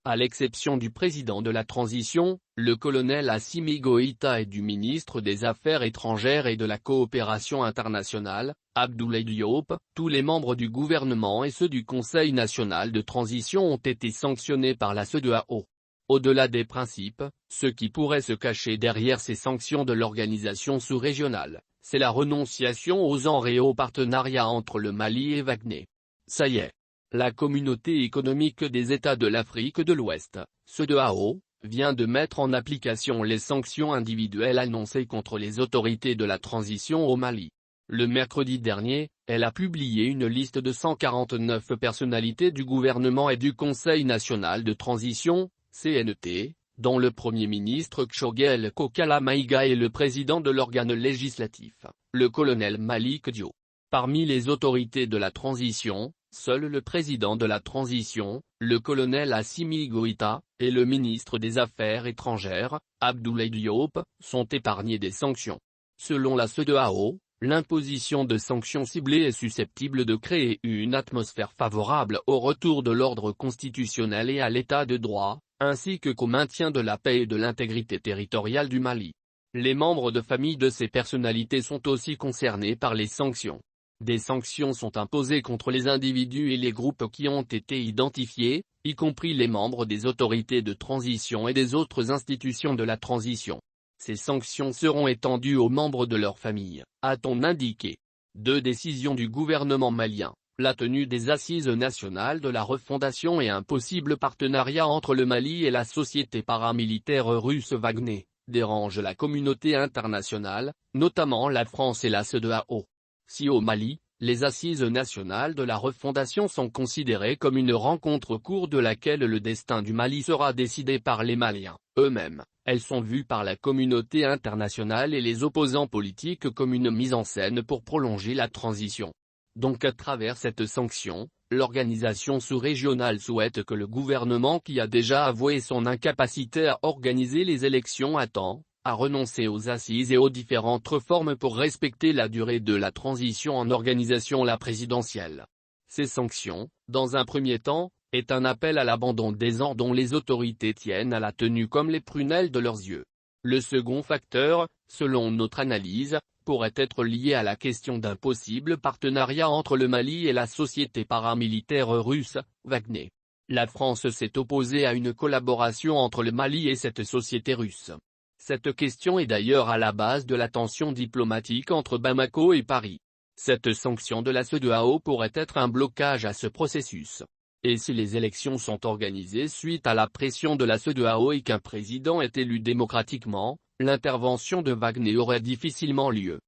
À l'exception du président de la transition, le colonel Assimi Goïta et du ministre des Affaires étrangères et de la coopération internationale, Abdoulaye Diop, tous les membres du gouvernement et ceux du Conseil national de transition ont été sanctionnés par la CEDEAO. Au-delà des principes, ce qui pourrait se cacher derrière ces sanctions de l'organisation sous-régionale, c'est la renonciation aux enrées et aux partenariats entre le Mali et Wagner. Ça y est. La communauté économique des États de l'Afrique de l'Ouest, CEDEAO, vient de mettre en application les sanctions individuelles annoncées contre les autorités de la transition au Mali. Le mercredi dernier, elle a publié une liste de 149 personnalités du gouvernement et du Conseil national de transition, CNT, dont le Premier ministre Tchogel Kokala Maïga et le président de l'organe législatif, le colonel Malik Diop. Parmi les autorités de la transition, seul le président de la transition, le colonel Assimi Goïta, et le ministre des Affaires étrangères, Abdoulaye Diop, sont épargnés des sanctions. Selon la CEDEAO, l'imposition de sanctions ciblées est susceptible de créer une atmosphère favorable au retour de l'ordre constitutionnel et à l'état de droit, ainsi qu'au maintien de la paix et de l'intégrité territoriale du Mali. Les membres de famille de ces personnalités sont aussi concernés par les sanctions. Des sanctions sont imposées contre les individus et les groupes qui ont été identifiés, y compris les membres des autorités de transition et des autres institutions de la transition. Ces sanctions seront étendues aux membres de leur famille, a-t-on indiqué. 2 décisions du gouvernement malien, la tenue des assises nationales de la refondation et un possible partenariat entre le Mali et la société paramilitaire russe Wagner, dérangent la communauté internationale, notamment la France et la CEDEAO. Si au Mali, les assises nationales de la refondation sont considérées comme une rencontre au cours de laquelle le destin du Mali sera décidé par les Maliens eux-mêmes, elles sont vues par la communauté internationale et les opposants politiques comme une mise en scène pour prolonger la transition. Donc à travers cette sanction, l'organisation sous-régionale souhaite que le gouvernement qui a déjà avoué son incapacité à organiser les élections à temps, à renoncer aux assises et aux différentes réformes pour respecter la durée de la transition en organisation la présidentielle. Ces sanctions, dans un premier temps, est un appel à l'abandon des ordres dont les autorités tiennent à la tenue comme les prunelles de leurs yeux. Le second facteur, selon notre analyse, pourrait être lié à la question d'un possible partenariat entre le Mali et la société paramilitaire russe, Wagner. La France s'est opposée à une collaboration entre le Mali et cette société russe. Cette question est d'ailleurs à la base de la tension diplomatique entre Bamako et Paris. Cette sanction de la CEDEAO pourrait être un blocage à ce processus. Et si les élections sont organisées suite à la pression de la CEDEAO et qu'un président est élu démocratiquement, l'intervention de Wagner aurait difficilement lieu.